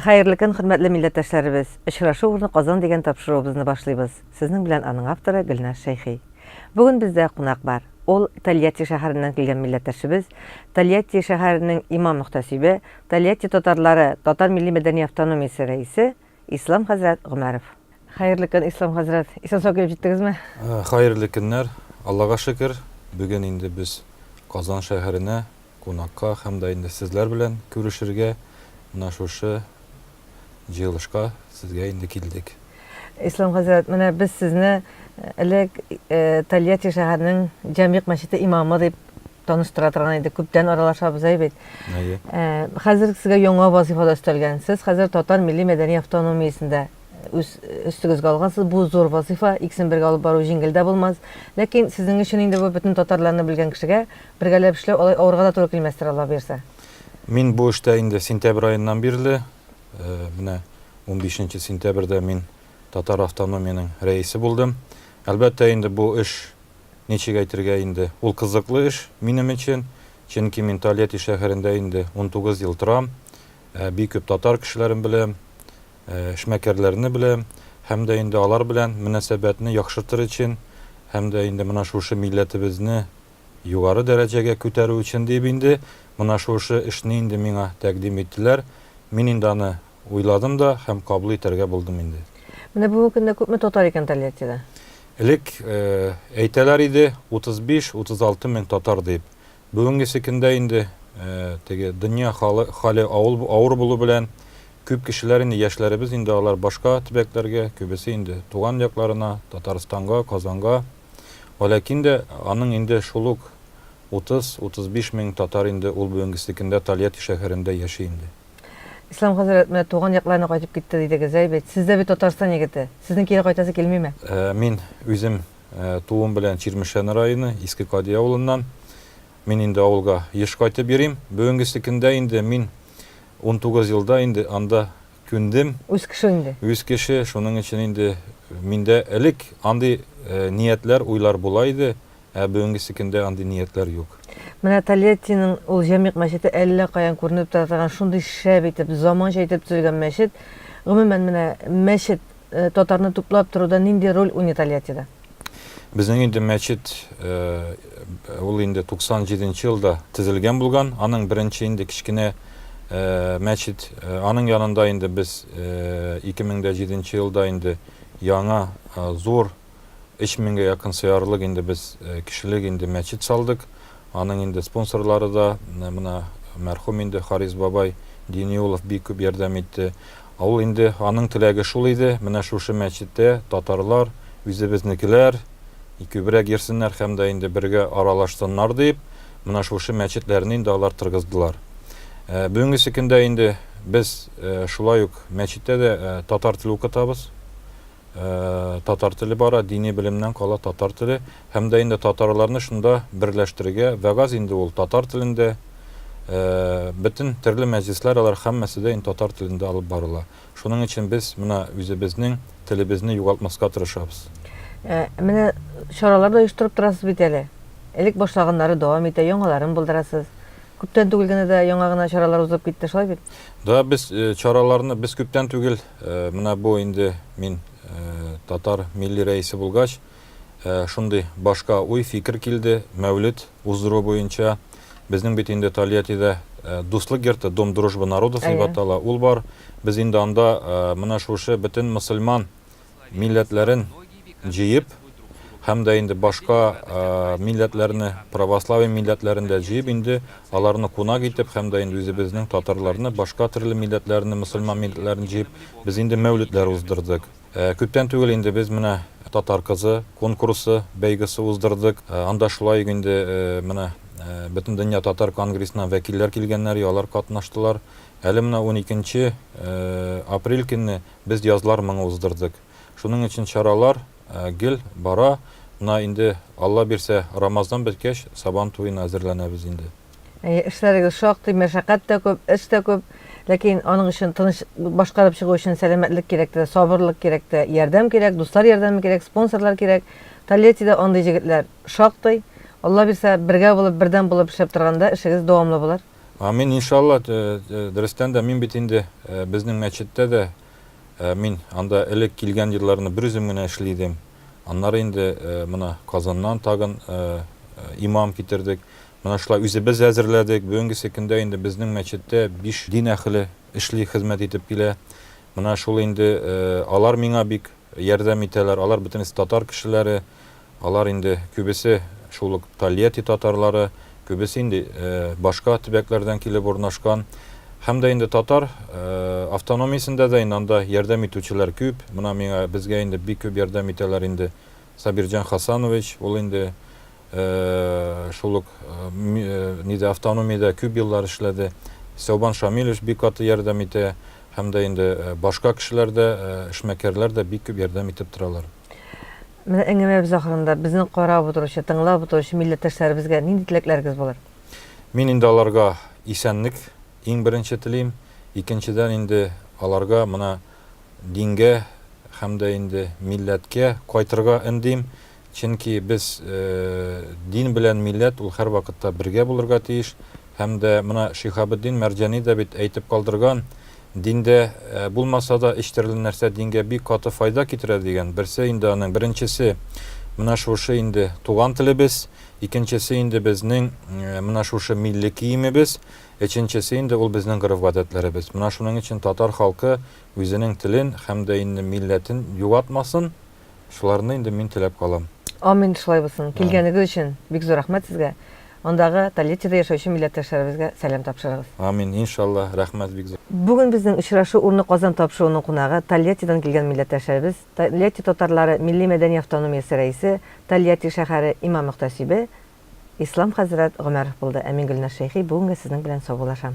Hayırlı gün, hürmetli milletdaşlarыбыз. Очрашу урны Казан деген тапшыруыбызны башлыйбыз. Сезнең белән аның авторы Гөлнар Шәйхи. Бүген бездә кунак бар. Ул Тольятти шәһәреннән килгән милләттәшебез, Тольятти шәһәренең имам мөхтәсибе, Тольятти татарлары Татар милли мәдәни автономиясе рәисе Ислам хәзрәт Гомәров. Хайырлы көн, Ислам хәзрәт. Исән-сау килеп җиттегезме? Хайырлы көннәр. Аллага шөкер. Бүген инде без Казан шәһәренә кунакка һәм дә инде сезләр белән күрешергә менә шушы җыелышка сезгә инде килдек. Ислам хәзрәт, менә без сезне элек Тольятти шәһәренең Җәмигъ мәчете имамы дип таныштыра торган идек. Күптән аралашабыз бит. Хәзер сезгә яңа вазифада өстәлгәнсез. Хәзер Татар милли мәдәни автономиясендә үстегезгә алгансыз. Бу зур вазифа, икесен бергә алып бару җиңел дә булмас. Ләкин сезнең өчен инде бу бөтен татарларны белгән кешегә бергәләп эшләү авырга да туры килмәстер, Алла бирсә. Мин бу эштә инде сентябрь аеннан бирле, менә 15 сентябрьдә мин Татар автономияның рәисе булдым. Әлбәттә инде бу эш ничек әйтергә инде ул кызыклы эш минем өчен, чөнки мин Тольятти шәһәрендә инде 19 ел торам. Бик күп татар кешеләрен беләм, эшмәкәрләрне беләм, һәм дә инде алар белән мөнәсәбәтне яхшыртыр өчен, һәм дә инде менә шушы милләтебезне югары дәрәҗәгә күтәрү өчен дип инде менә шушы эшне инде миңа тәкъдим иттеләр. Мин инде аны уйладым да һәм кабул итәргә булдым инде. Менә бүгенге көндә күпме татар икән Тольяттида? Элек әйтәләр иде 35-36 мең татар дип. Бүгенге көндә инде теге дөнья хәле авыр булу белән күп кешеләр инде яшьләребез инде алар башка төбәкләргә, күбесе инде туган якларына, Татарстанга, Казанга. Ләкин дә аның инде шулук 30-35 мең татар инде ул бүгенге көндә Тольятти шәһәрендә яши инде. Ислам хәзрәт, менә туган якларына кайтып китте дидегез, бит. Сез дә бит Татарстан егете. Сезнең кире кайтасы килмиме? Мин үзем туым белән Чирмешән районы, Иске Кадия авылыннан. Мин инде авылга еш кайтып йөрим. Бүгенге көндә инде мин 19 елда инде анда күндем. Үз кеше инде. Үз кеше, шуның өчен инде миндә элек андый ниятләр, уйлар була иде. Бүгенге көндә андый ниятләр юк. Менә Тольяттиның ул Җәмигъ мәчете әллә каян күренеп торган шундый шәп итеп, заманча итеп төзелгән мәчет. Гомумән менә мәчет татарны туплап торуда нинди роль уйный Тольяттида? Безнең инде мәчет ул инде 97 елда төзелгән булган. Аның беренче инде кичкенә мәчет, аның янында инде без 2007 елда инде яңа зур 3000-гә якын сыярлык инде без кишилек инде мәчет салдык. Аның инде спонсорлары да менә мәрхүм инде Харис бабай Динеулов бик күп ярдәм итте. Ул инде аның теләге шул иде, менә шушы мәчеттә татарлар, үзебезнекеләр күбрәк йөрсеннәр һәм дә инде бергә аралашсыннар дип, менә шушы мәчетләрне инде алар торгыздылар. Бүгенге көндә инде без шулай ук мәчеттә дә татар теле укытабыз. Татар теле бара, дини белемнән кала татар теле, һәм дә инде татарларны шунда берләштерергә, вәгазь инде ул татар телендә, бөтен төрле мәҗлесләр алар һәммәсе дә татар телендә алып барыла. Шуның өчен без менә үзебезнең телебезне югалтмаска тырышабыз. Менә чараларда оештырып торасыз бит әле. Элек башлаганнары дәвам итә, яңаларын булдырасыз. Күптән түгел генә дә яңа гына чаралар узып китте, шулай бит? Да, без чараларны без күптән түгел, менә бу инде мин Татар милли рәисе булгач, шундый башка уй фикер килде, мәүлид уздыру буенча. Безнең бит инде Тольяттида дуслык йорты, Дом дружбы народов дип атала, ул бар. Без инде анда менә шушы бөтен мөселман милләтләрен җыеп, һәм дә инде башка милләтләрне, православие милләтләрен дә җыеп инде аларны кунак итеп, һәм дә инде үзебезнең татарларны, башка төрле милләтләрне, мөселман милләтләрен җыеп, без инде мәүлидләр уздырдык. Күптән түгел инде без менә татар кызы конкурсы, бәйгесе уздырдык. Анда шулай инде менә бөтен дөнья татар конгрессына вәкилләр килгәннәр, алар катнаштылар. Әле менә 12 апрель көнне без язлар моңы уздырдык. Шуның өчен чаралар гел бара. Менә инде Алла бирсә, Рамазан беткәч, Сабан туена әзерләнәбез инде. Эшләрегез шактый, мәшәкать тә күп, эш тә күп. Ләкин аның өчен тыныч башкарып чыгу өчен сәламәтлек кирәк тә, сабырлык кирәк тә, ярдәм кирәк, дуслар ярдәме кирәк, спонсорлар кирәк. Тольяттида андый җегетләр шактый. Алла бирсә, бергә булып, бердәм булып эшләп торганда, эшегез дәвамлы булыр. Amin inşallah. Dürüstten de min bitinde bizning meçitte de min anda elek kilgen yıllarını bir üzümüne eşliydim. Anları indi mına Kazandan tagın imam getirdik. Mına şula üzebez hazırladık. Bugünkü sekinde indi bizning meçitte 5 din ehli işli hizmet edip bile. Mına şul indi alar minga bik yerdem iteler. Alar bütün Tatar kişileri. Alar indi kübesi şuluk taliyeti Tatarları. Kübesi indi başka tibeklerden kilip ornaşkan. Hem de indi Tatar avtonomisinde de anda yerdem itüçüler küp. Mına minga bizge indi bir küp yerdem iteler indi Sabircan Hasanoviç. Ol indi şuluk nide avtonomide küp yıllar işledi. Sevban Şamiliş bir katı yerdem ite. Hem de indi başka kişiler de işmekerler de bir küp yerdem itip duralar. Mene eňemebиz ahyrynda bizning qarap oturuşy, tыңlap oturuşy milletdeşlerimizge nindi tilekleriniz bolar? Min indi alarga isenlik iň birinçi tilim. İkinciden indi alarga mına dinge hem de indi milletke koytırga indim. Çünkü biz din bilen millet ul her vakıtta birge bulurga tiyiş. Hem de mına Şihabuddin Mercani de bit eytip kaldırgan. Dinde bulmasa da iştirilen nerse dinge bir katı fayda getire diyen. Birse indi anın birincisi mına şuşu indi tuğan tilimiz. İkincisi indi bizning mına şuşu milli kiyimimiz. Üçüncüsü indi ul bizning gırıv adetlerimiz. Mına şunun için Tatar halkı özünün tilin hem de indi milletin yuvatmasın. Şularını indi min tilep kalam. Amin şulay bolsun. Kilgeniňiz üçin bik zor rahmet sizge. Ondagy Taliýetide ýaşaýşy milletdeşlerimizge selam tapşyryňyz. Amin inşallah rahmet bik zor. Bugün bizning uçraşy urny Kazan tapşyrygynyň kunagy Taliýetiden kelgen milletdeşlerimiz, Taliýeti Tatarlary Milli Medeni Awtonomiýasy reisi, Taliýeti şäheri imam muhtasibi İslam Hazret Ömerov boldy. Emin Gülnar Şeyhi bugün sizning bilen soglaşam.